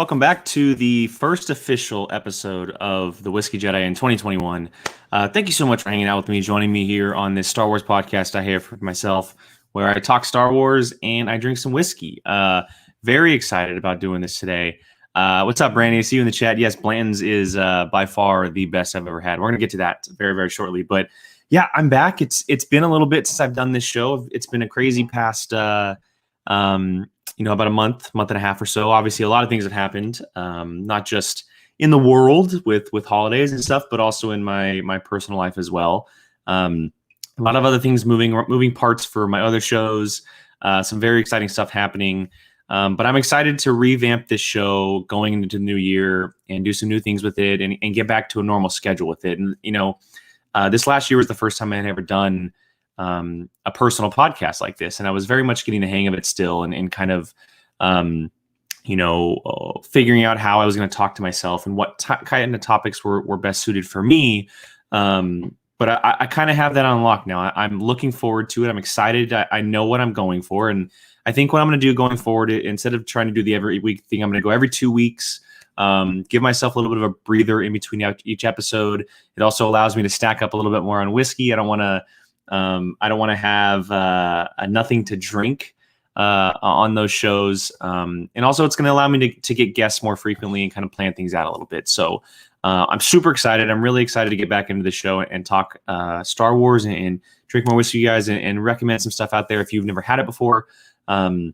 Welcome back to the first official episode of the Whiskey Jedi in 2021. Thank you so much for hanging out with me, joining me here on this Star Wars podcast I have for myself, where I talk Star Wars and I drink some whiskey. Very excited about doing this today. What's up, Brandy? I see you in the chat. Yes, Blanton's is by far the best I've ever had. We're going to get to that very, very shortly. But yeah, I'm back. It's been a little bit since I've done this show. It's been a crazy past about a month and a half or so. Obviously, a lot of things have happened, not just in the world with holidays and stuff, but also in my personal life as well. A lot of other things moving parts for my other shows. Some very exciting stuff happening. But I'm excited to revamp this show going into the new year and do some new things with it and get back to a normal schedule with it. And, this last year was the first time I had ever done a personal podcast like this. And I was very much getting the hang of it still and kind of, figuring out how I was going to talk to myself and what kind of topics were best suited for me. But I kind of have that on lock now. I'm looking forward to it. I'm excited. I know what I'm going for. And I think what I'm going to do going forward, instead of trying to do the every week thing, I'm going to go every 2 weeks. Give myself a little bit of a breather in between each episode. It also allows me to stack up a little bit more on whiskey. I don't want to have nothing to drink on those shows. And also it's going to allow me to get guests more frequently and kind of plan things out a little bit. So I'm super excited. I'm really excited to get back into the show and talk Star Wars and drink more whiskey, you guys, and recommend some stuff out there if you've never had it before. So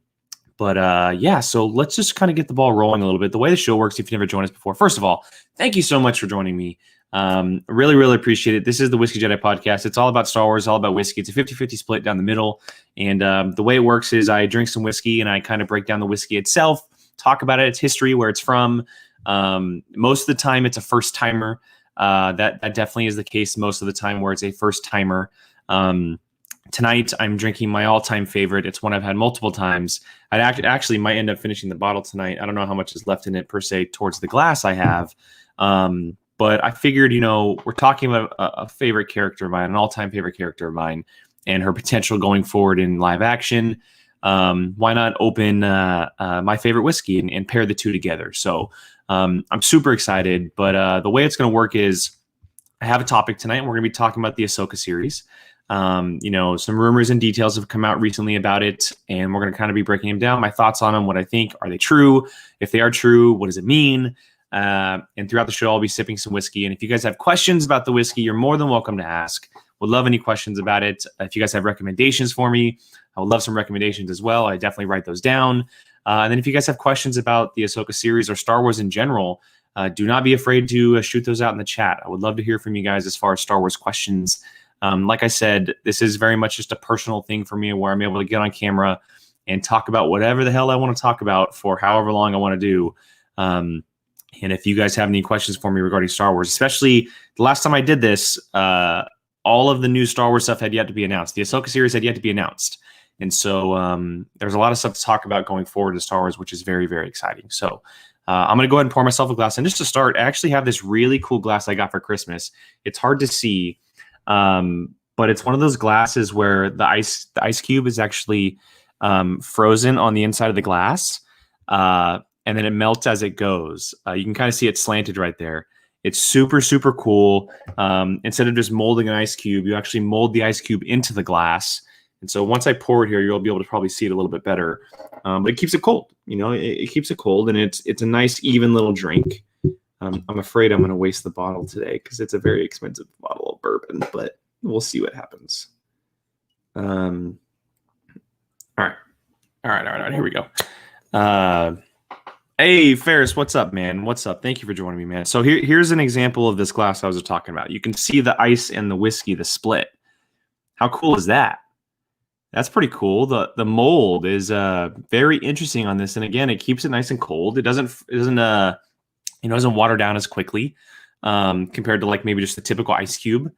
let's just kind of get the ball rolling a little bit. The way the show works, if you've never joined us before, first of all, thank you so much for joining me. Really, really appreciate it. This is the Whiskey Jedi podcast. It's all about Star Wars, all about whiskey. It's a 50-50 split down the middle. And the way it works is I drink some whiskey and I kind of break down the whiskey itself, talk about it, its history, where it's from. Most of the time it's a first timer. That definitely is the case most of the time where it's a first timer. Tonight, I'm drinking my all-time favorite. It's one I've had multiple times. I actually might end up finishing the bottle tonight. I don't know how much is left in it per se towards the glass I have. But I figured, we're talking about a favorite character of mine, an all-time favorite character of mine, and her potential going forward in live action. Why not open my favorite whiskey and pair the two together? So I'm super excited. But the way it's going to work is I have a topic tonight, and we're going to be talking about the AHSOKA series. Some rumors and details have come out recently about it, and we're going to kind of be breaking them down, my thoughts on them, what I think. Are they true? If they are true, what does it mean? And throughout the show, I'll be sipping some whiskey. And if you guys have questions about the whiskey, you're more than welcome to ask. Would love any questions about it. If you guys have recommendations for me, I would love some recommendations as well. I definitely write those down. And then if you guys have questions about the AHSOKA series or Star Wars in general, do not be afraid to shoot those out in the chat. I would love to hear from you guys as far as Star Wars questions. Like I said, this is very much just a personal thing for me where I'm able to get on camera and talk about whatever the hell I want to talk about for however long I want to do. And if you guys have any questions for me regarding Star Wars, especially the last time I did this, all of the new Star Wars stuff had yet to be announced. The AHSOKA series had yet to be announced. And so there's a lot of stuff to talk about going forward in Star Wars, which is very, very exciting. So I'm going to go ahead and pour myself a glass. And just to start, I actually have this really cool glass I got for Christmas. It's hard to see, but it's one of those glasses where the ice cube is actually frozen on the inside of the glass. And then it melts as it goes. You can kind of see it slanted right there. It's super, super cool. Instead of just molding an ice cube, you actually mold the ice cube into the glass. And so once I pour it here, you'll be able to probably see it a little bit better. But it keeps it cold. It keeps it cold, and it's a nice, even little drink. I'm afraid I'm going to waste the bottle today because it's a very expensive bottle of bourbon, but we'll see what happens. All right. Here we go. Hey, Ferris, what's up, man? What's up? Thank you for joining me, man. So here's an example of this glass I was talking about. You can see the ice and the whiskey, the split. How cool is that? That's pretty cool. The mold is very interesting on this, and again, it keeps it nice and cold. It doesn't water down as quickly compared to like maybe just the typical ice cube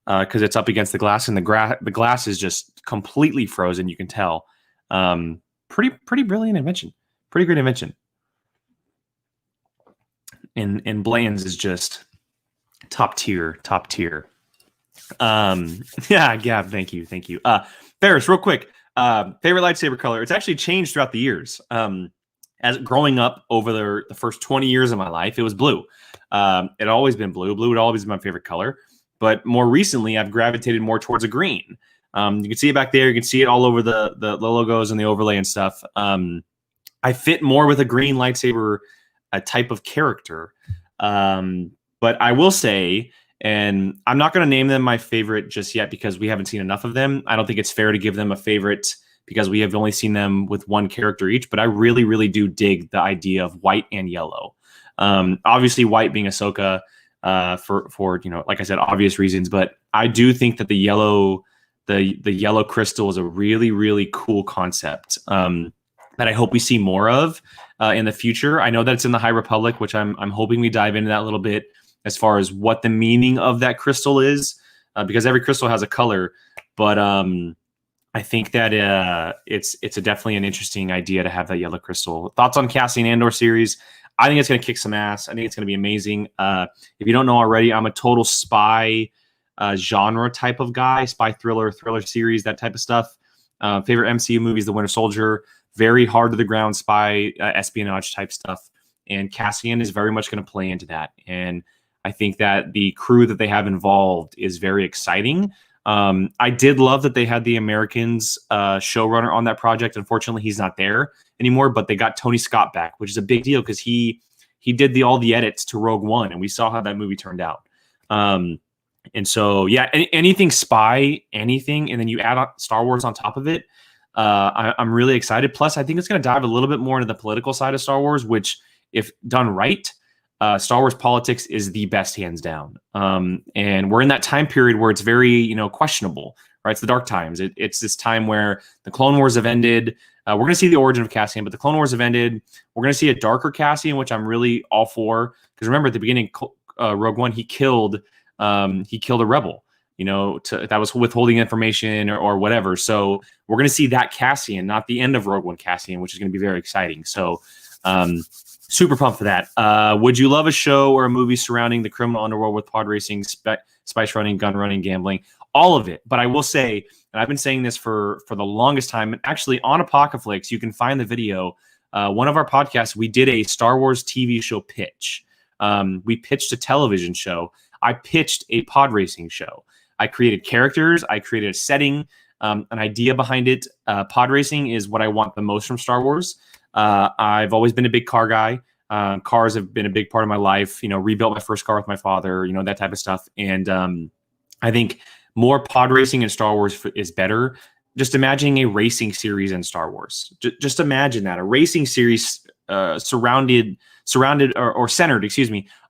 because it's up against the glass, and the glass is just completely frozen. You can tell. Pretty brilliant invention. Pretty great invention. And Bland's is just top tier. Yeah, Gab, thank you. Ferris, real quick, favorite lightsaber color. It's actually changed throughout the years. as growing up over the first 20 years of my life, it was blue. It had always been blue. Blue would always be my favorite color. But more recently, I've gravitated more towards a green. You can see it back there. You can see it all over the logos and the overlay and stuff. I fit more with a green lightsaber type of character. But I will say, and I'm not going to name them my favorite just yet because we haven't seen enough of them. I don't think it's fair to give them a favorite because we have only seen them with one character each. But I really, really do dig the idea of white and yellow. Obviously, white being Ahsoka for like I said, obvious reasons. But I do think that the yellow crystal is a really, really cool concept that I hope we see more of in the future. I know that it's in the High Republic, which I'm hoping we dive into that a little bit as far as what the meaning of that crystal is, because every crystal has a color. But I think that it's definitely an interesting idea to have that yellow crystal. Thoughts on Cassian Andor series? I think it's going to kick some ass. I think it's going to be amazing. If you don't know already, I'm a total spy genre type of guy, spy thriller series, that type of stuff. Favorite MCU movies, The Winter Soldier, very hard to the ground spy espionage type stuff. And Cassian is very much going to play into that. And I think that the crew that they have involved is very exciting. I did love that they had the Americans showrunner on that project. Unfortunately, he's not there anymore, but they got Tony Scott back, which is a big deal because he did all the edits to Rogue One, and we saw how that movie turned out. And so, yeah, anything spy, anything, and then you add Star Wars on top of it. I'm really excited. Plus, I think it's going to dive a little bit more into the political side of Star Wars, which, if done right, Star Wars politics is the best, hands down. And we're in that time period where it's very, questionable, right? It's the dark times. It's this time where the Clone Wars have ended. We're going to see the origin of Cassian, but the Clone Wars have ended. We're going to see a darker Cassian, which I'm really all for. Because remember, at the beginning, Rogue One, he killed a rebel, that was withholding information or whatever. So we're going to see that Cassian, not the end of Rogue One Cassian, which is going to be very exciting. So super pumped for that. Would you love a show or a movie surrounding the criminal underworld with pod racing, spice running, gun running, gambling, all of it? But I will say, and I've been saying this for the longest time, and actually on Apocalypse, you can find the video. One of our podcasts, we did a Star Wars TV show pitch. We pitched a television show. I pitched a pod racing show. I created characters. I created a setting, an idea behind it. Pod racing is what I want the most from Star Wars. I've always been a big car guy. Cars have been a big part of my life. Rebuilt my first car with my father, that type of stuff. And I think more pod racing in Star Wars is better. Just imagining a racing series in Star Wars. Just imagine that, a racing series surrounded or centered,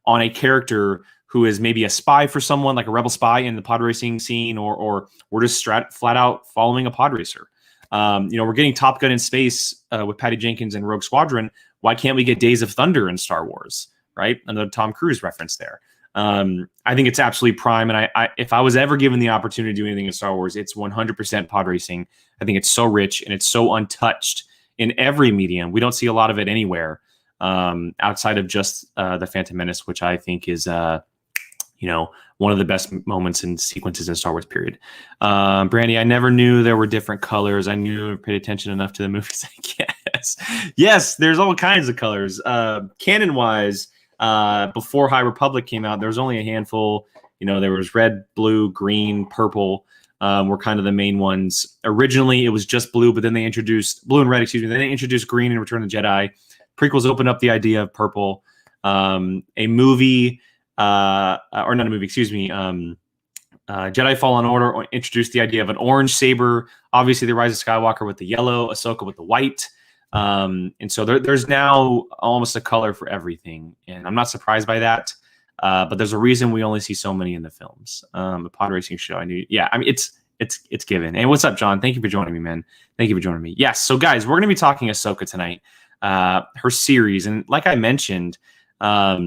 on a character who is maybe a spy for someone, like a rebel spy in the pod racing scene, or we're just flat out following a pod racer. We're getting Top Gun in space with Patty Jenkins and Rogue Squadron. Why can't we get Days of Thunder in Star Wars, right? Another Tom Cruise reference there. I think it's absolutely prime. And I if I was ever given the opportunity to do anything in Star Wars, it's 100% pod racing. I think it's so rich and it's so untouched in every medium. We don't see a lot of it anywhere outside of just the Phantom Menace, which I think is one of the best moments and sequences in Star Wars, period. Brandy, I never knew there were different colors. I knew I paid attention enough to the movies, I guess. Yes, there's all kinds of colors. Canon-wise, before High Republic came out, there was only a handful. There was red, blue, green, purple were kind of the main ones. Originally, it was just blue, but then they introduced blue and red, Then they introduced green in Return of the Jedi. Prequels opened up the idea of purple. A movie... or not a movie, Jedi Fallen Order introduced the idea of an orange saber. Obviously, the Rise of Skywalker with the yellow, Ahsoka with the white. And so there's now almost a color for everything. And I'm not surprised by that. But there's a reason we only see so many in the films. A pod racing show. It's given. And what's up, John? Thank you for joining me, man. Thank you for joining me. Yes. So guys, we're going to be talking Ahsoka tonight, her series. And like I mentioned, last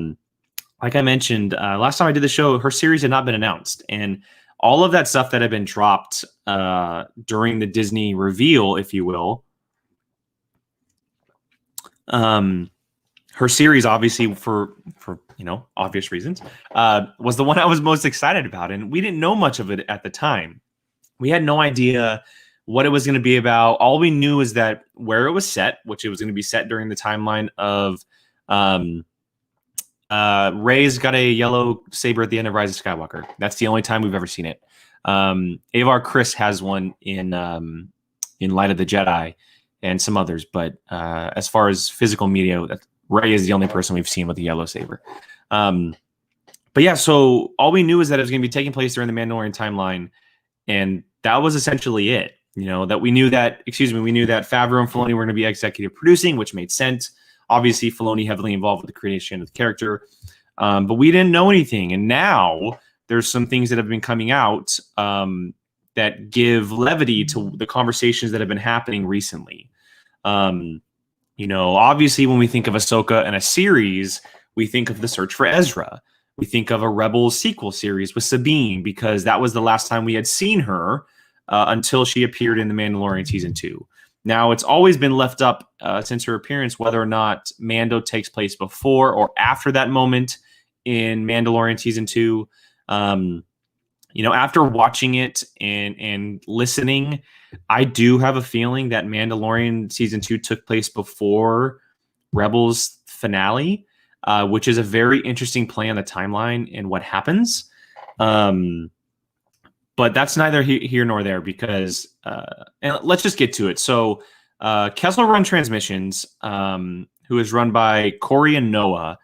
time I did the show, her series had not been announced. And all of that stuff that had been dropped during the Disney reveal, if you will, her series, obviously, for obvious reasons, was the one I was most excited about. And we didn't know much of it at the time. We had no idea what it was going to be about. All we knew is that where it was set, which it was going to be set during the timeline of Rey's got a yellow saber at the end of Rise of Skywalker. That's the only time we've ever seen it. Avar Kriss has one in Light of the Jedi and some others, but as far as physical media, Rey is the only person we've seen with a yellow saber. But yeah, so all we knew is that it was going to be taking place during the Mandalorian timeline, and that was essentially it. That we knew that Favreau and Filoni were going to be executive producing, which made sense. Obviously, Filoni heavily involved with the creation of the character, but we didn't know anything. And now there's some things that have been coming out that give levity to the conversations that have been happening recently. Obviously, when we think of Ahsoka and a series, we think of the search for Ezra. We think of a Rebels sequel series with Sabine, because that was the last time we had seen her until she appeared in The Mandalorian Season 2. Now, it's always been left up since her appearance whether or not Mando takes place before or after that moment in Mandalorian Season 2. After watching it and listening, I do have a feeling that Mandalorian Season 2 took place before Rebels finale, which is a very interesting play on the timeline and what happens. But that's neither here nor there, because and let's just get to it. So Kessel Run Transmissions, who is run by Corey and Noah,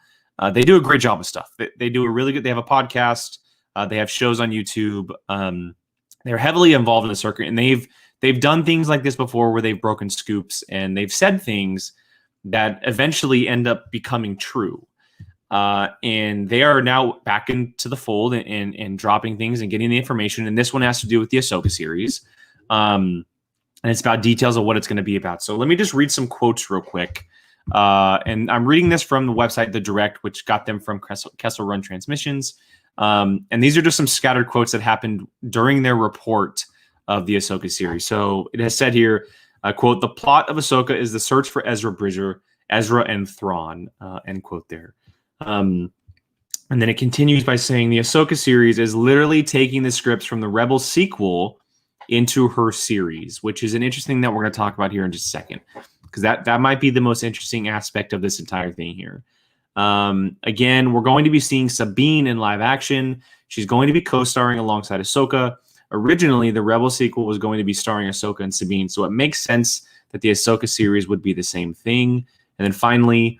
they do a great job of stuff. They do a really good. They have a podcast. They have shows on YouTube. They're heavily involved in the circuit, and they've done things like this before, where they've broken scoops and they've said things that eventually end up becoming true. And they are now back into the fold and dropping things and getting the information. And this one has to do with the Ahsoka series. And it's about details of what it's going to be about. So let me just read some quotes real quick. And I'm reading this from the website, The Direct, which got them from Kessel Run Transmissions. And these are just some scattered quotes that happened during their report of the Ahsoka series. So it has said here, quote, "The plot of Ahsoka is the search for Ezra Bridger, Ezra and Thrawn," end quote there. And then it continues by saying the Ahsoka series is literally taking the scripts from the Rebels sequel into her series, which is an interesting that we're going to talk about here in just a second, because that might be the most interesting aspect of this entire thing here. Again, we're going to be seeing Sabine in live action. She's going to be co-starring alongside Ahsoka. Originally, the Rebel sequel was going to be starring Ahsoka and Sabine, so it makes sense that the Ahsoka series would be the same thing. And then finally,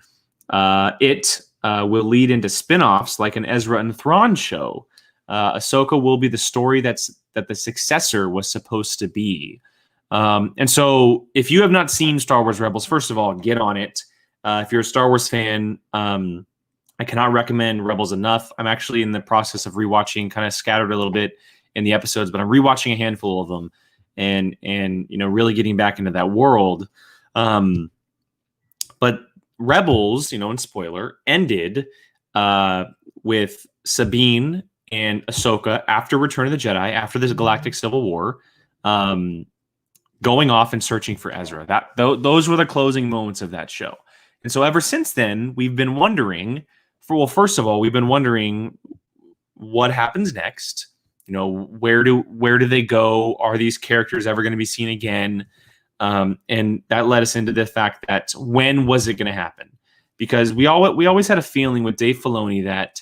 it will lead into spin-offs like an Ezra and Thrawn show. Ahsoka will be the story that the successor was supposed to be. And so if you have not seen Star Wars Rebels, first of all, get on it. If you're a Star Wars fan, I cannot recommend Rebels enough. I'm actually in the process of rewatching, kind of scattered a little bit in the episodes, but I'm rewatching a handful of them and really getting back into that world. But Rebels, and spoiler, ended with Sabine and Ahsoka after Return of the Jedi, after this Galactic Civil War, going off and searching for Ezra. Those were the closing moments of that show. And so ever since then, we've been wondering, first of all, we've been wondering what happens next. Where do they go? Are these characters ever going to be seen again? And that led us into the fact that when was it going to happen? Because we always had a feeling with Dave Filoni that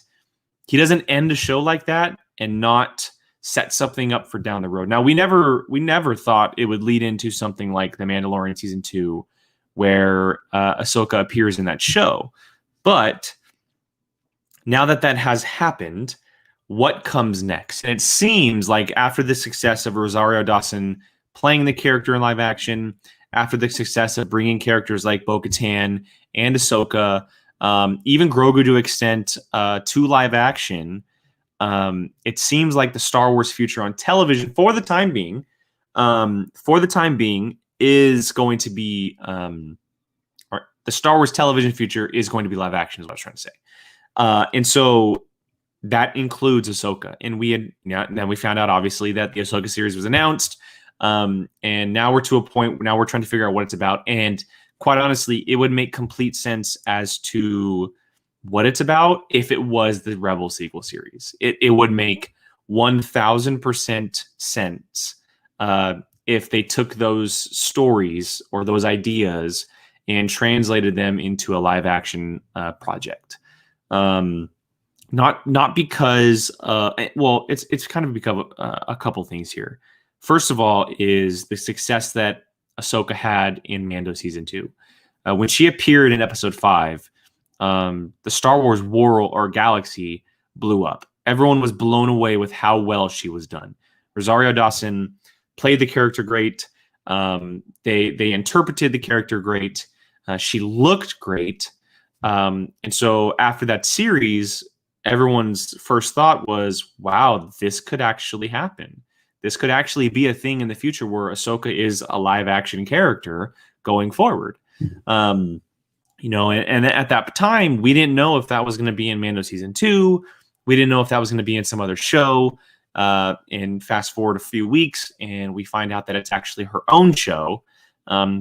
he doesn't end a show like that and not set something up for down the road. Now, we never thought it would lead into something like The Mandalorian Season 2, where Ahsoka appears in that show. But now that has happened, what comes next? And it seems like after the success of Rosario Dawson playing the character in live action, after the success of bringing characters like Bo-Katan and Ahsoka, even Grogu to extent to live action, it seems like the Star Wars future on television for the time being is going to be, or the Star Wars television future is going to be live action, is what I was trying to say. And so that includes Ahsoka. And then we found out, obviously, that the Ahsoka series was announced. And now we're to a point, now we're trying to figure out what it's about. And quite honestly, it would make complete sense as to what it's about if it was the Rebel sequel series. It would make 1,000% sense. if they took those stories or those ideas and translated them into a live action project. Not because well, it's kind of become a couple things here. First of all, is the success that Ahsoka had in Mando season 2. When she appeared in episode 5, the Star Wars world or galaxy blew up. Everyone was blown away with how well she was done. Rosario Dawson played the character great. They interpreted the character great. She looked great. And so after that series, everyone's first thought was, wow, this could actually happen. This could actually be a thing in the future where Ahsoka is a live action character going forward. You know, and at that time, we didn't know if that was going to be in Mando season 2. We didn't know if that was going to be in some other show. And fast forward a few weeks, and we find out that it's actually her own show,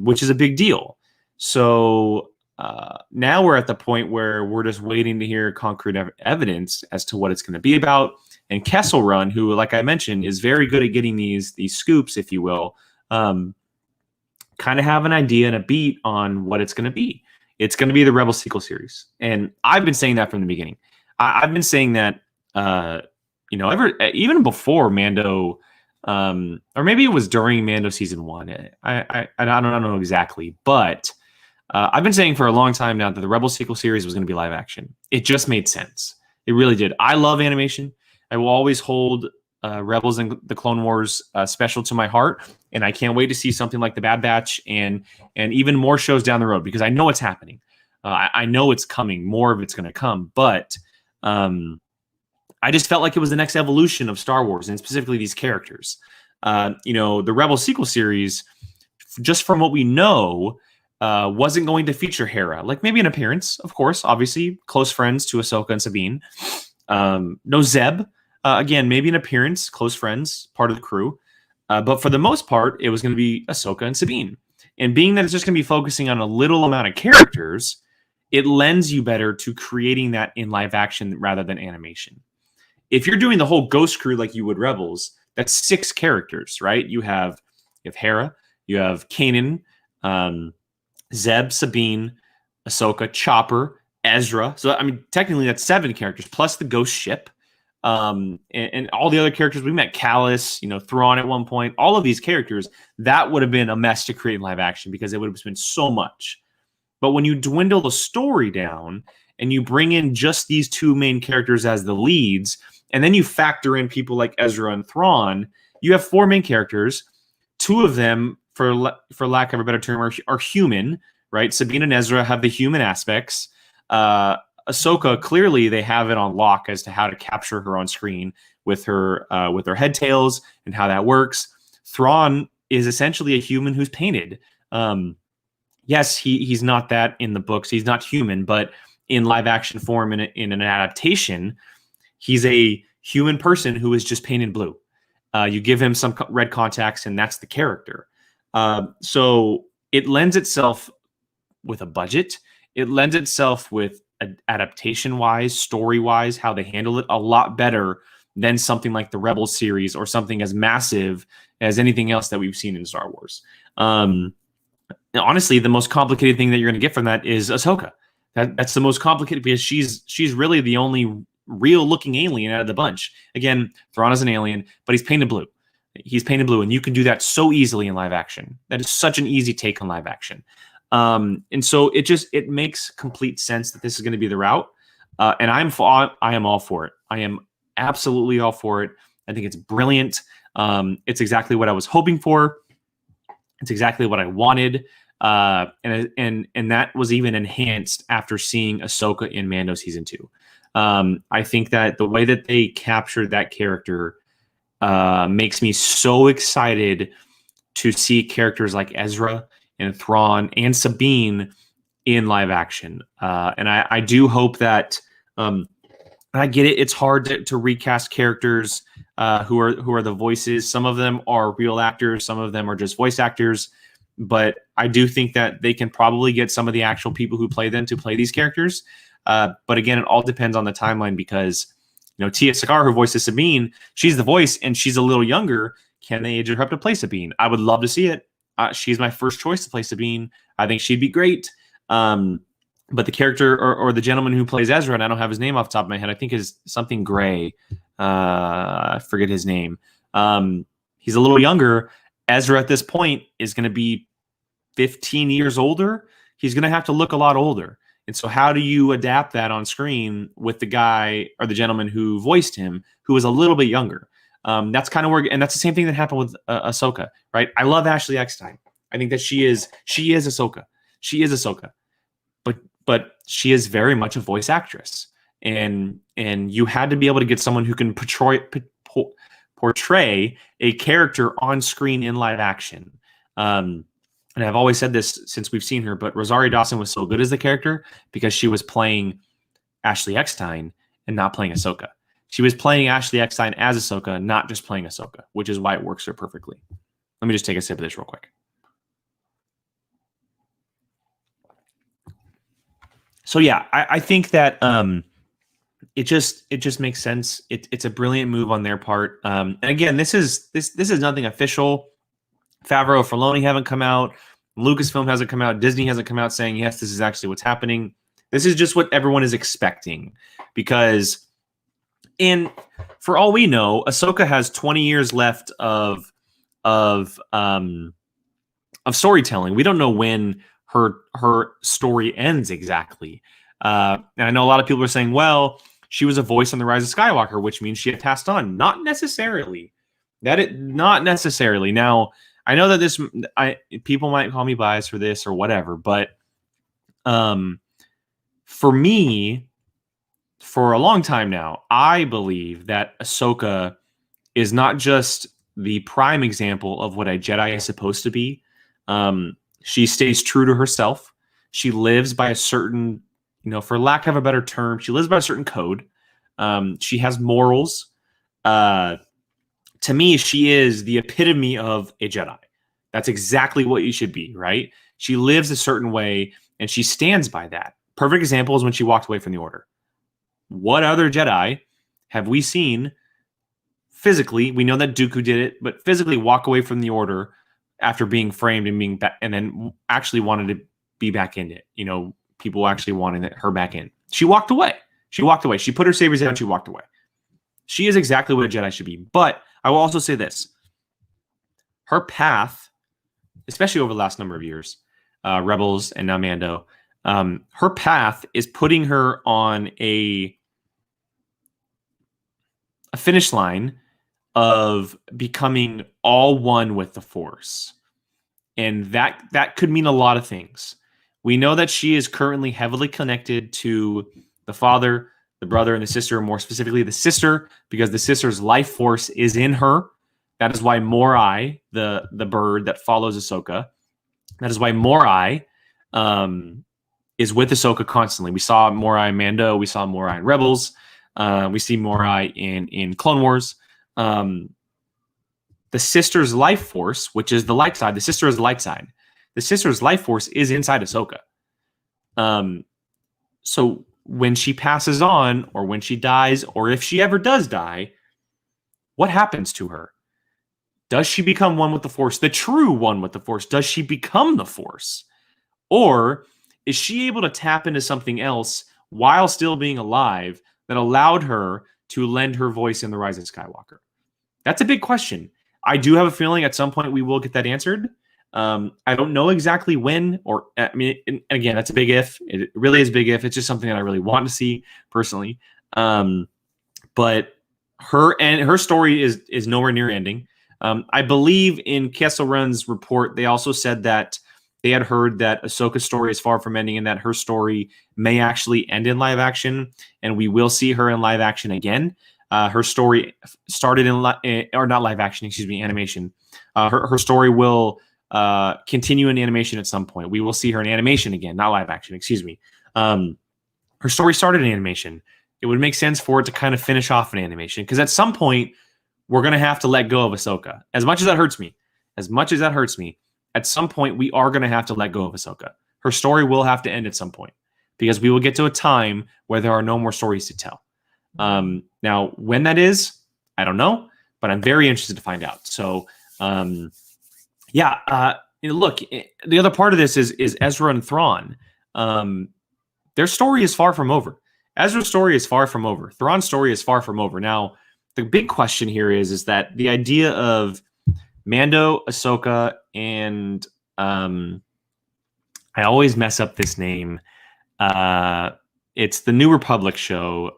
which is a big deal. So now we're at the point where we're just waiting to hear concrete evidence as to what it's going to be about. And Kessel Run, who, like I mentioned, is very good at getting these scoops, if you will, kind of have an idea and a beat on what it's going to be. It's going to be the Rebel sequel series. And I've been saying that from the beginning. I've been saying that, you know, even before Mando, or maybe it was during Mando season 1. I don't know exactly, but I've been saying for a long time now that the Rebel sequel series was going to be live action. It just made sense. It really did. I love animation. I will always hold Rebels and the Clone Wars special to my heart, and I can't wait to see something like the Bad Batch and even more shows down the road, because I know it's happening. I know it's coming. More of it's going to come, but I just felt like it was the next evolution of Star Wars, and specifically these characters. You know, the Rebel sequel series, just from what we know, wasn't going to feature Hera. Like, maybe an appearance, of course, obviously close friends to Ahsoka and Sabine. No Zeb. Again, maybe an appearance, close friends, part of the crew. But for the most part, it was going to be Ahsoka and Sabine. And being that it's just going to be focusing on a little amount of characters, it lends you better to creating that in live action rather than animation. If you're doing the whole Ghost Crew like you would Rebels, that's 6 characters, right? You have Hera, you have Kanan, Zeb, Sabine, Ahsoka, Chopper, Ezra. So, I mean, technically that's 7 characters, plus the Ghost Ship. And all the other characters we met, Callus, you know, Thrawn at one point, all of these characters, that would have been a mess to create in live action because it would have been so much. But when you dwindle the story down and you bring in just these 2 main characters as the leads, and then you factor in people like Ezra and Thrawn, you have 4 main characters. 2 of them, for lack of a better term, are human, right? Sabine and Ezra have the human aspects. Ahsoka, clearly they have it on lock as to how to capture her on screen with her head tails and how that works. Thrawn is essentially a human who's painted. Yes, he's not that in the books. He's not human, but in live action form, in an adaptation, he's a human person who is just painted blue. You give him some red contacts, and that's the character. So it lends itself with a budget. It lends itself with adaptation-wise, story-wise, how they handle it a lot better than something like the Rebels series or something as massive as anything else that we've seen in Star Wars. Honestly, the most complicated thing that you're going to get from that is Ahsoka. That's the most complicated because she's really the only real-looking alien out of the bunch. Again, Thrawn is an alien, but he's painted blue. He's painted blue, and you can do that so easily in live action. That is such an easy take on live action. And so it makes complete sense that this is going to be the route. And I am all for it. I am absolutely all for it. I think it's brilliant. It's exactly what I was hoping for. It's exactly what I wanted. And that was even enhanced after seeing Ahsoka in Mando season 2. I think that the way that they captured that character makes me so excited to see characters like Ezra and Thrawn and Sabine in live action. And I do hope that I get it. It's hard to recast characters who are the voices. Some of them are real actors. Some of them are just voice actors. But I do think that they can probably get some of the actual people who play them to play these characters. But again, it all depends on the timeline because, you know, Tia Sakar, who voices Sabine, she's the voice and she's a little younger. Can they age her up to play Sabine? I would love to see it. She's my first choice to play Sabine. I think she'd be great. But the character or the gentleman who plays Ezra, and I don't have his name off the top of my head, I think is something Gray. I forget his name. He's a little younger. Ezra at this point is going to be 15 years older. He's going to have to look a lot older. And so how do you adapt that on screen with the guy or the gentleman who voiced him, who was a little bit younger? That's kind of where, and that's the same thing that happened with Ahsoka, right? I love Ashley Eckstein. I think that she is Ahsoka. She is Ahsoka. But she is very much a voice actress. And you had to be able to get someone who can portray a character on screen in live action. And I've always said this since we've seen her, but Rosario Dawson was so good as the character because she was playing Ashley Eckstein and not playing Ahsoka. She was playing Ashley Eckstein as Ahsoka, not just playing Ahsoka, which is why it works for her perfectly. Let me just take a sip of this real quick. So yeah, I think that it just makes sense. It's a brilliant move on their part. And again, this is nothing official. Favreau or Filoni haven't come out. Lucasfilm hasn't come out. Disney hasn't come out saying, yes, this is actually what's happening. This is just what everyone is expecting. Because for all we know, Ahsoka has 20 years left of storytelling. We don't know when her story ends exactly. And I know a lot of people are saying, well, she was a voice on The Rise of Skywalker, which means she had passed on. Not necessarily. Not necessarily. Now, I know that people might call me biased for this or whatever, but for me, for a long time now, I believe that Ahsoka is not just the prime example of what a Jedi is supposed to be. She stays true to herself. She lives by a certain, for lack of a better term, she lives by a certain code. She has morals. To me, she is the epitome of a Jedi. That's exactly what you should be, right? She lives a certain way, and she stands by that. Perfect example is when she walked away from the Order. What other Jedi have we seen physically? We know that Dooku did it, but physically walk away from the Order after being framed and and then actually wanted to be back in it. People actually wanted her back in. She walked away. She put her sabers down. She walked away. She is exactly what a Jedi should be. But I will also say this. Her path, especially over the last number of years, Rebels and now Mando, her path is putting her on a finish line of becoming all one with the Force. And that could mean a lot of things. We know that she is currently heavily connected to the father, the brother, and the sister, more specifically the sister, because the sister's life force is in her. That is why Morai, the bird that follows Ahsoka, that is why Morai is with Ahsoka constantly. We saw Morai in Mando. We saw Morai in Rebels. We see Morai in Clone Wars. The sister's life force, which is the light side, the sister is the light side. The sister's life force is inside Ahsoka. So when she passes on, or when she dies, or if she ever does die, what happens to her? Does she become one with the Force, the true one with the Force? Does she become the Force? Or is she able to tap into something else while still being alive that allowed her to lend her voice in The Rise of Skywalker? That's a big question. I do have a feeling at some point we will get that answered. I don't know exactly when, or again, that's a big if. It really is a big if. It's just something that I really want to see personally. But her story is nowhere near ending. I believe in Kessel Run's report, they also said that they had heard that Ahsoka's story is far from ending and that her story may actually end in live action, and we will see her in live action again. Her story started animation. Her story will continue in animation at some point. We will see her in animation again, not live action, her story started in animation. It would make sense for it to kind of finish off in animation, because at some point, we're going to have to let go of Ahsoka. As much as that hurts me, at some point, we are going to have to let go of Ahsoka. Her story will have to end at some point, because we will get to a time where there are no more stories to tell. Now, when that is, I don't know, but I'm very interested to find out. So, look, the other part of this is Ezra and Thrawn. Their story is far from over. Ezra's story is far from over. Thrawn's story is far from over. Now, the big question here is that the idea of Mando, Ahsoka, and I always mess up this name. It's the New Republic show,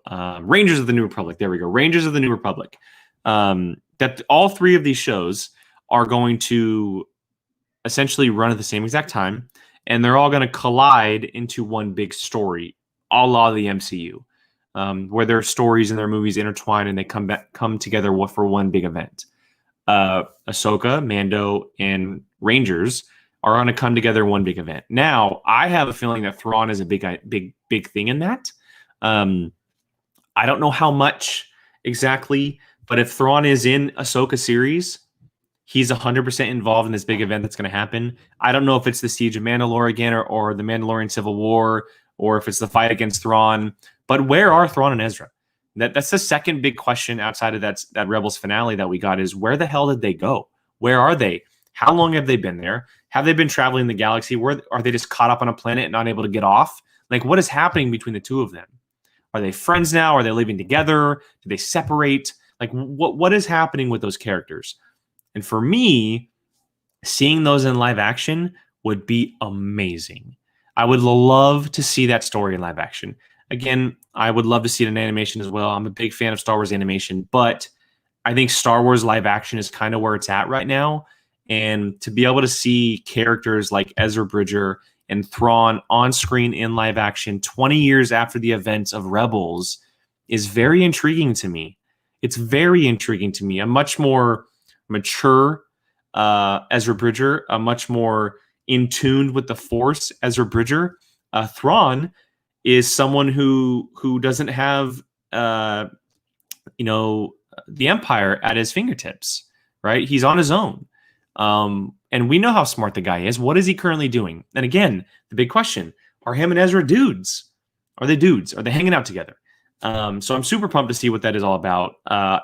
Rangers of the New Republic. There we go, Rangers of the New Republic. That all three of these shows are going to essentially run at the same exact time, and they're all going to collide into one big story, a la the MCU, where their stories and their movies intertwine and they come together for one big event. Ahsoka, Mando, and Rangers are going to come together in one big event. Now, I have a feeling that Thrawn is a big thing in that. I don't know how much exactly, but if Thrawn is in Ahsoka series, he's 100% involved in this big event that's going to happen. I don't know if it's the Siege of Mandalore again or the Mandalorian Civil War, or if it's the fight against Thrawn. But where are Thrawn and Ezra? That's the second big question outside of that Rebels finale that we got, is where the hell did they go? Where are they? How long have they been there? Have they been traveling the galaxy? Where are they just caught up on a planet and not able to get off? Like, what is happening between the two of them? Are they friends now? Are they living together? Do they separate? Like, what is happening with those characters? And for me, seeing those in live action would be amazing. I would love to see that story in live action. Again, I would love to see it in animation as well. I'm a big fan of Star Wars animation, but I think Star Wars live action is kind of where it's at right now. And to be able to see characters like Ezra Bridger and Thrawn on screen in live action 20 years after the events of Rebels is very intriguing to me. It's very intriguing to me. A much more mature Ezra Bridger, a much more in tune with the Force Ezra Bridger. Thrawn is someone who doesn't have the Empire at his fingertips, right? He's on his own. And we know how smart the guy is. What is he currently doing? And again, the big question, are him and Ezra dudes? Are they dudes? Are they hanging out together? So I'm super pumped to see what that is all about.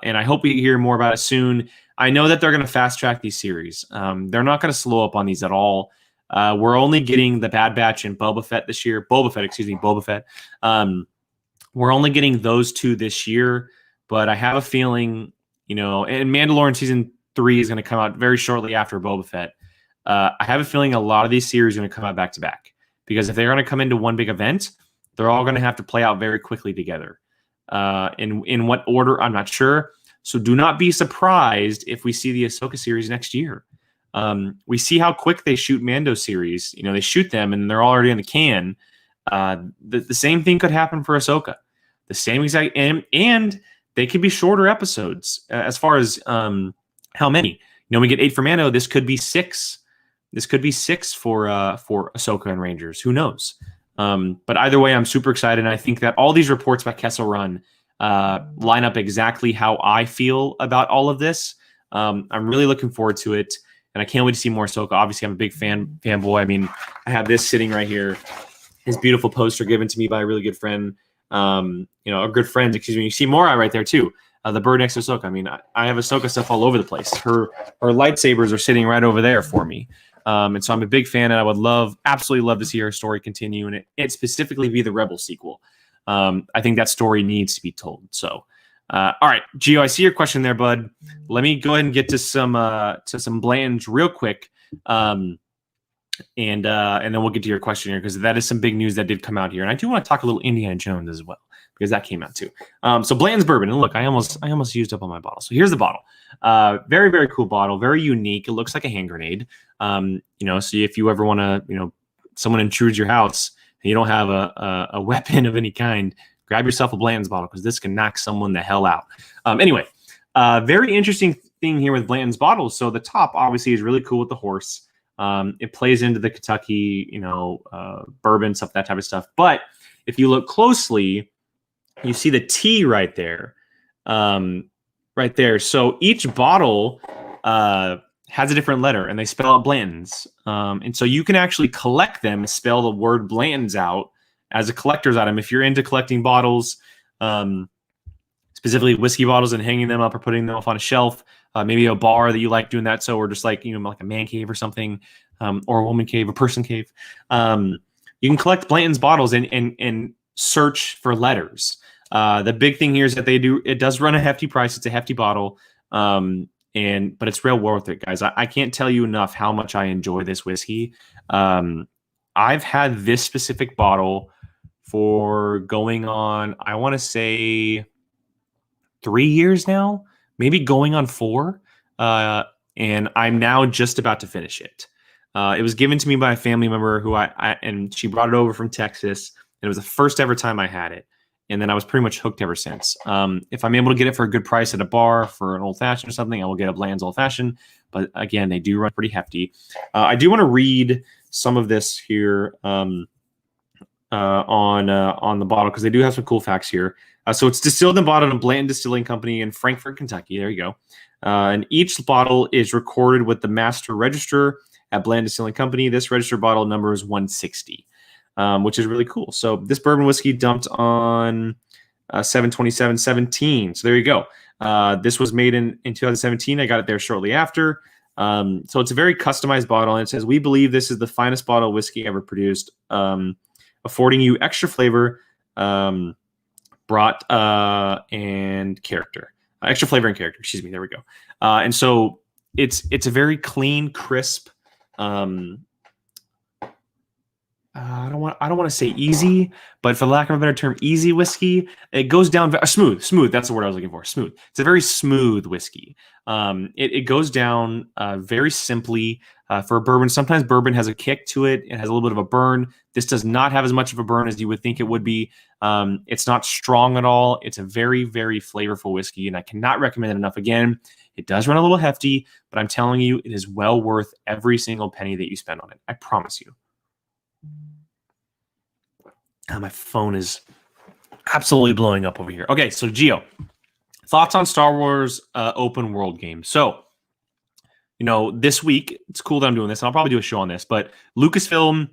And I hope we hear more about it soon. I know that they're going to fast track these series. They're not going to slow up on these at all. We're only getting the Bad Batch and Boba Fett. We're only getting those two this year, but I have a feeling, and Mandalorian season 3 is going to come out very shortly after Boba Fett. I have a feeling a lot of these series are going to come out back to back, because if they're going to come into one big event, they're all going to have to play out very quickly together. In what order, I'm not sure. So do not be surprised if we see the Ahsoka series next year. We see how quick they shoot Mando series. They shoot them and they're already in the can. The same thing could happen for Ahsoka. The same exact, and they could be shorter episodes as far as how many. We get 8 for Mando. This could be 6. This could be 6 for Ahsoka and Rangers. Who knows? But either way, I'm super excited. And I think that all these reports by Kessel Run line up exactly how I feel about all of this. I'm really looking forward to it, and I can't wait to see more Ahsoka. Obviously, I'm a big fanboy. I mean, I have this sitting right here, his beautiful poster given to me by a really good friend. A good friend, excuse me. You see Morai right there too. The bird next to Ahsoka. I mean, I have Ahsoka stuff all over the place. Her lightsabers are sitting right over there for me. And so I'm a big fan, and I would absolutely love to see her story continue, and it specifically be the Rebel sequel. I think that story needs to be told. So, all right, Gio, I see your question there, bud. Let me go ahead and get to some Blanton's real quick, and then we'll get to your question here, because that is some big news that did come out here, and I do want to talk a little Indiana Jones as well, because that came out too. So Blanton's bourbon, and look, I almost used up on my bottle. So here's the bottle. Very, very cool bottle, very unique. It looks like a hand grenade. So if you ever want to, someone intrudes your house and you don't have a weapon of any kind, grab yourself a Blanton's bottle, because this can knock someone the hell out. Anyway, very interesting thing here with Blanton's bottles. So the top obviously is really cool with the horse. It plays into the Kentucky, bourbon stuff, that type of stuff. But if you look closely, you see the T right there. Right there. So each bottle has a different letter, and they spell out Blanton's. And so you can actually collect them and spell the word Blanton's out as a collector's item. If you're into collecting bottles, specifically whiskey bottles and hanging them up or putting them up on a shelf. Maybe a bar that you like doing that. So, or just like, like a man cave or something, or a woman cave, a person cave. You can collect Blanton's bottles and search for letters. The big thing here is that it does run a hefty price. It's a hefty bottle. But it's real worth it, guys. I can't tell you enough how much I enjoy this whiskey. I've had this specific bottle for going on, I want to say 3 years now, maybe going on 4. And I'm now just about to finish it. It was given to me by a family member who and she brought it over from Texas. And it was the first ever time I had it. And then I was pretty much hooked ever since. If I'm able to get it for a good price at a bar for an old fashioned or something, I will get a Bland's old fashioned. But again, they do run pretty hefty. I do want to read some of this here on the bottle because they do have some cool facts here. So it's distilled and bottled at Blanton Distilling Company in Frankfort, Kentucky. There you go. And each bottle is recorded with the master register at Blanton Distilling Company. This register bottle number is 160. Which is really cool. So this bourbon whiskey dumped on 7/27/17. So there you go. This was made in 2017. I got it there shortly after. So it's a very customized bottle. And it says, "We believe this is the finest bottle of whiskey ever produced, affording you extra flavor, brought and character. Extra flavor and character. Excuse me. There we go. And so it's a very clean, crisp. I don't want to say easy, but for lack of a better term, easy whiskey. It goes down smooth. That's the word I was looking for. Smooth. It's a very smooth whiskey. It goes down very simply for a bourbon. Sometimes bourbon has a kick to it. It has a little bit of a burn. This does not have as much of a burn as you would think it would be. It's not strong at all. It's a very, very flavorful whiskey, and I cannot recommend it enough. Again, it does run a little hefty, but I'm telling you, it is well worth every single penny that you spend on it. I promise you. My phone is absolutely blowing up over here. Okay, so Gio, thoughts on Star Wars open world games. So, this week, it's cool that I'm doing this, and I'll probably do a show on this, but Lucasfilm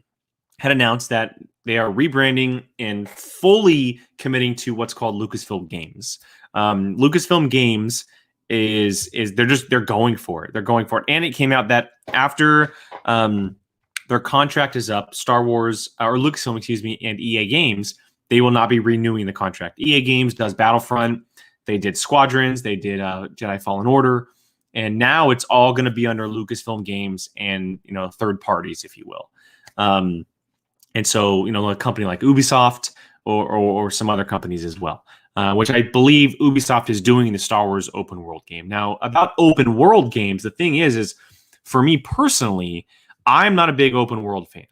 had announced that they are rebranding and fully committing to what's called Lucasfilm Games. Lucasfilm Games they're going for it. They're going for it. And it came out that after their contract is up, Star Wars, or Lucasfilm, and EA Games, they will not be renewing the contract. EA Games does Battlefront. They did Squadrons. They did Jedi Fallen Order. And now it's all going to be under Lucasfilm Games and, third parties, if you will. And so, a company like Ubisoft or some other companies as well, which I believe Ubisoft is doing the Star Wars open world game. Now, about open world games, the thing is for me personally, I'm not a big open world fan.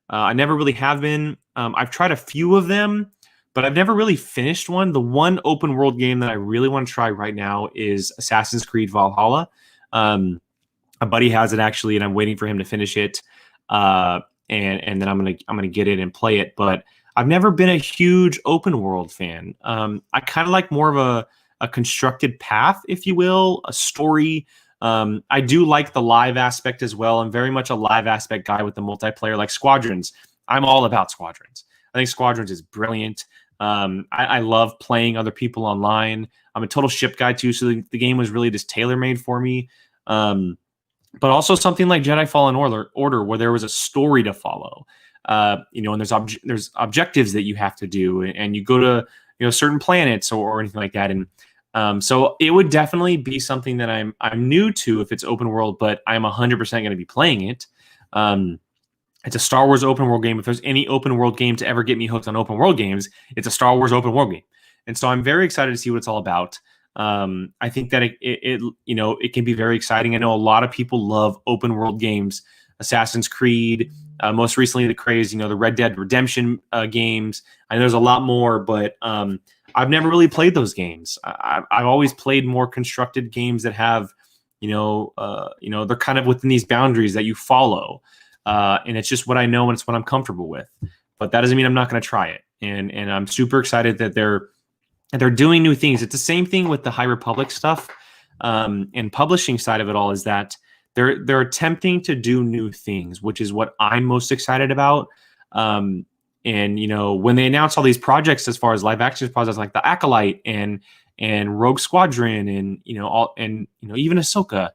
I never really have been. I've tried a few of them, but I've never really finished one. The one open world game that I really want to try right now is Assassin's Creed Valhalla. A buddy has it actually, and I'm waiting for him to finish it. And then I'm gonna get it and play it. But I've never been a huge open world fan. I kind of like more of a constructed path, if you will, a story. I do like the live aspect as well. I'm very much a live aspect guy with the multiplayer, like Squadrons. I'm all about Squadrons. I think Squadrons is brilliant. I love playing other people online. I'm a total ship guy too, so the game was really just tailor-made for me. But also something like Jedi Fallen Order, where there was a story to follow. And there's objectives that you have to do, and you go to certain planets or anything like that. And so it would definitely be something that I'm new to if it's open world, but I'm 100% going to be playing it. It's a Star Wars open world game. If there's any open world game to ever get me hooked on open world games, it's a Star Wars open world game. And so I'm very excited to see what it's all about. I think that it can be very exciting. I know a lot of people love open world games. Assassin's Creed, most recently the craze, the Red Dead Redemption games. I know there's a lot more, but I've never really played those games. I've always played more constructed games that have, they're kind of within these boundaries that you follow. And it's just what I know and it's what I'm comfortable with. But that doesn't mean I'm not going to try it. And I'm super excited that they're doing new things. It's the same thing with the High Republic stuff. And publishing side of it all is that they're attempting to do new things, which is what I'm most excited about. And when they announce all these projects as far as live action projects like the Acolyte and and Rogue Squadron and even Ahsoka.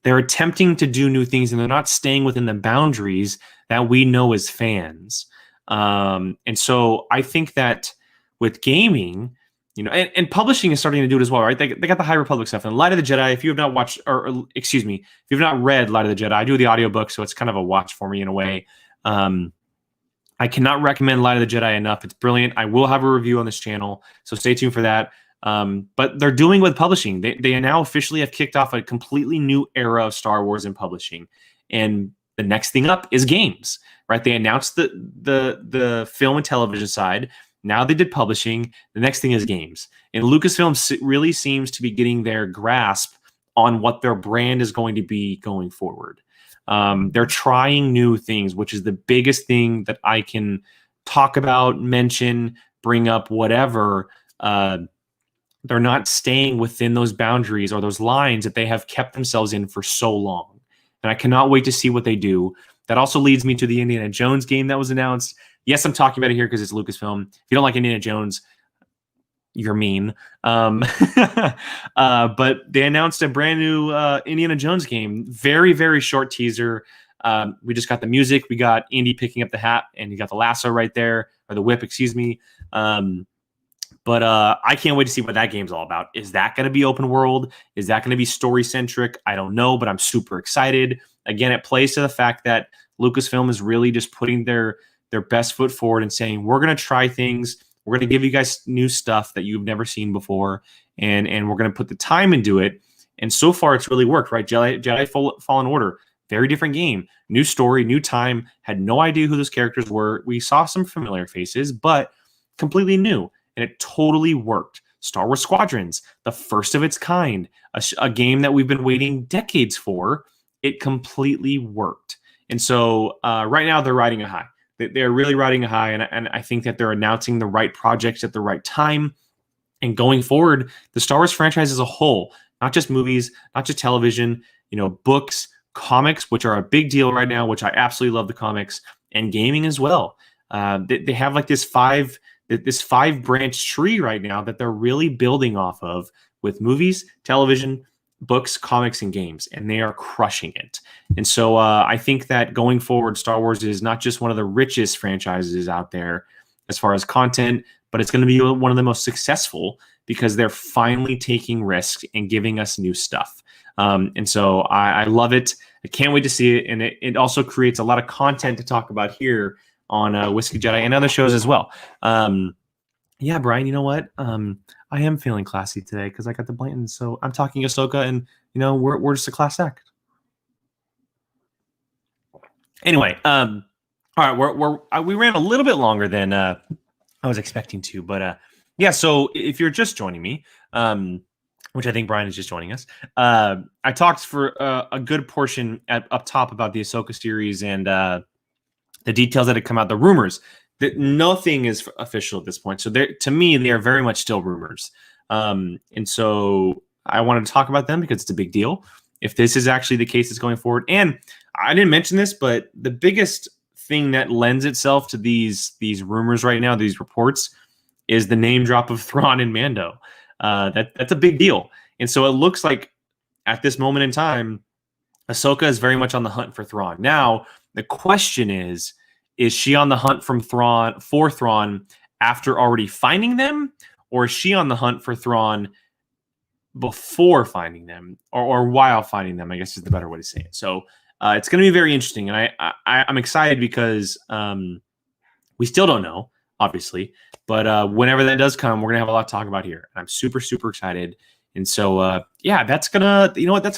They're attempting to do new things, and they're not staying within the boundaries that we know as fans. And so I think that with gaming, and publishing is starting to do it as well, right? They got the High Republic stuff and Light of the Jedi. If you have not watched, or excuse me, if you've not read Light of the Jedi, I do the audiobook, so it's kind of a watch for me in a way. I cannot recommend Light of the Jedi enough. It's brilliant. I will have a review on this channel, so stay tuned for that. But they're doing with publishing. They now officially have kicked off a completely new era of Star Wars in publishing. And the next thing up is games, right? They announced the film and television side. Now they did publishing. The next thing is games. And Lucasfilm really seems to be getting their grasp on what their brand is going to be going forward. They're trying new things, which is the biggest thing that I can talk about, mention, bring up, whatever. They're not staying within those boundaries or those lines that they have kept themselves in for so long. And I cannot wait to see what they do. That also leads me to the Indiana Jones game that was announced. Yes, I'm talking about it here because it's Lucasfilm. If you don't like Indiana Jones, you're mean. But they announced a brand new Indiana Jones game. Very, very short teaser. We just got the music. We got Indy picking up the hat, and you got the lasso right there, or the whip, excuse me. But I can't wait to see what that game's all about. Is that going to be open world? Is that going to be story-centric? I don't know, but I'm super excited. Again, it plays to the fact that Lucasfilm is really just putting their best foot forward and saying, we're going to try things. We're going to give you guys new stuff that you've never seen before, and we're going to put the time into it. And so far, it's really worked, right? Jedi Fallen Order, very different game. New story, new time. Had no idea who those characters were. We saw some familiar faces, but completely new. And it totally worked. Star Wars Squadrons, the first of its kind, a game that we've been waiting decades for. It completely worked. And so right now they're riding a high. They're really riding a high, and I think that they're announcing the right projects at the right time. And going forward, the Star Wars franchise as a whole, not just movies, not just television, books, comics, which are a big deal right now, which I absolutely love the comics, and gaming as well. They have like this five branch tree right now that they're really building off of with movies, television, books, comics, and games, and they are crushing it. And so I think that going forward, Star Wars is not just one of the richest franchises out there as far as content, but it's going to be one of the most successful because they're finally taking risks and giving us new stuff. And so I love it. I can't wait to see it. And it also creates a lot of content to talk about here on Whiskey Jedi and other shows as well. Yeah, Brian, you know what? I am feeling classy today because I got the Blanton. So I'm talking AHSOKA, and we're just a class act. Anyway, all right, we ran a little bit longer than I was expecting to, but yeah. So if you're just joining me, which I think Brian is just joining us, I talked for a good portion up top about the AHSOKA series and the details that had come out, the rumors. That nothing is official at this point. So to me, they are very much still rumors. And so I wanted to talk about them because it's a big deal. If this is actually the case that's going forward. And I didn't mention this, but the biggest thing that lends itself to these rumors right now, these reports, is the name drop of Thrawn and Mando. That's a big deal. And so it looks like at this moment in time, AHSOKA is very much on the hunt for Thrawn. Now, the question is she on the hunt for Thrawn after already finding them, or is she on the hunt for Thrawn before finding them, or while finding them? I guess is the better way to say it. So it's going to be very interesting, and I'm excited because we still don't know, obviously, but whenever that does come, we're gonna have a lot to talk about here. And I'm super, super excited. And so, yeah, that's gonna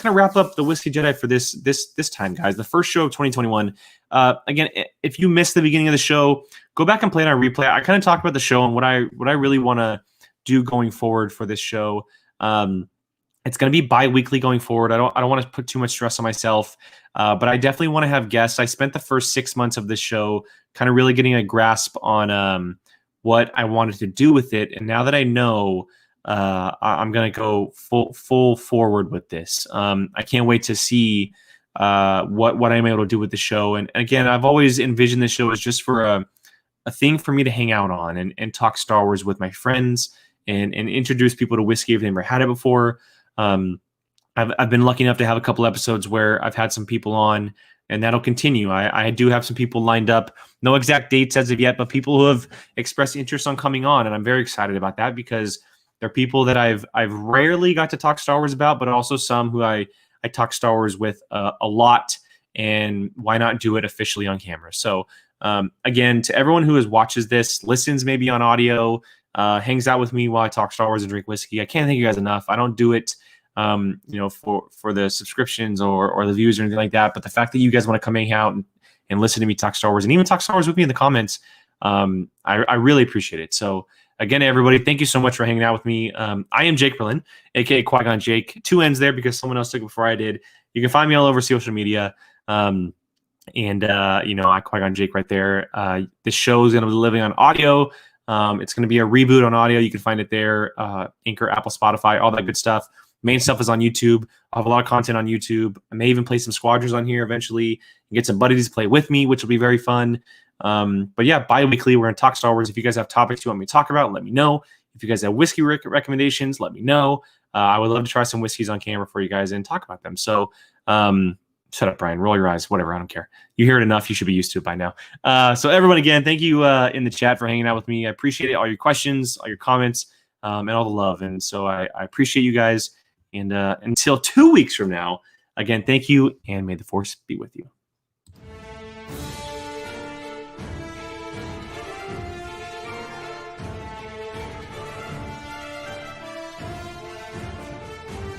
wrap up the Whiskey Jedi for this time, guys. The first show of 2021. Again, if you missed the beginning of the show, go back and play it on replay. I kind of talked about the show and what I really want to do going forward for this show. It's going to be bi-weekly going forward. I don't want to put too much stress on myself, but I definitely want to have guests. I spent the first 6 months of this show kind of really getting a grasp on what I wanted to do with it, and now that I know. I'm going to go full forward with this. I can't wait to see what I'm able to do with the show. And again, I've always envisioned this show as just for a thing for me to hang out on and talk Star Wars with my friends and introduce people to whiskey if they've never had it before. I've been lucky enough to have a couple episodes where I've had some people on, and that'll continue. I do have some people lined up, no exact dates as of yet, but people who have expressed interest on coming on, and I'm very excited about that because they're people that I've rarely got to talk Star Wars about, but also some who I talk Star Wars with a lot, and why not do it officially on camera? So again, to everyone who watches this, listens maybe on audio, hangs out with me while I talk Star Wars and drink whiskey, I can't thank you guys enough. I don't do it for the subscriptions or the views or anything like that. But the fact that you guys want to come hang out and listen to me talk Star Wars and even talk Star Wars with me in the comments, I really appreciate it. So again, everybody, thank you so much for hanging out with me. I am Jake Berlin, aka Qui-Gon Jake. 2 N's there because someone else took it before I did. You can find me all over social media. I Qui-Gon Jake right there. This show is going to be living on audio. It's going to be a reboot on audio. You can find it there. Anchor, Apple, Spotify, all that good stuff. Main stuff is on YouTube. I have a lot of content on YouTube. I may even play some squadrons on here eventually and get some buddies to play with me, which will be very fun. But yeah, bi-weekly, we're going to talk Star Wars. If you guys have topics you want me to talk about, let me know. If you guys have whiskey recommendations, let me know. I would love to try some whiskeys on camera for you guys and talk about them. So shut up, Brian. Roll your eyes. Whatever. I don't care. You hear it enough. You should be used to it by now. So everyone, again, thank you in the chat for hanging out with me. I appreciate it. All your questions, all your comments, and all the love. And so I appreciate you guys. And until 2 weeks from now, again, thank you, and may the Force be with you.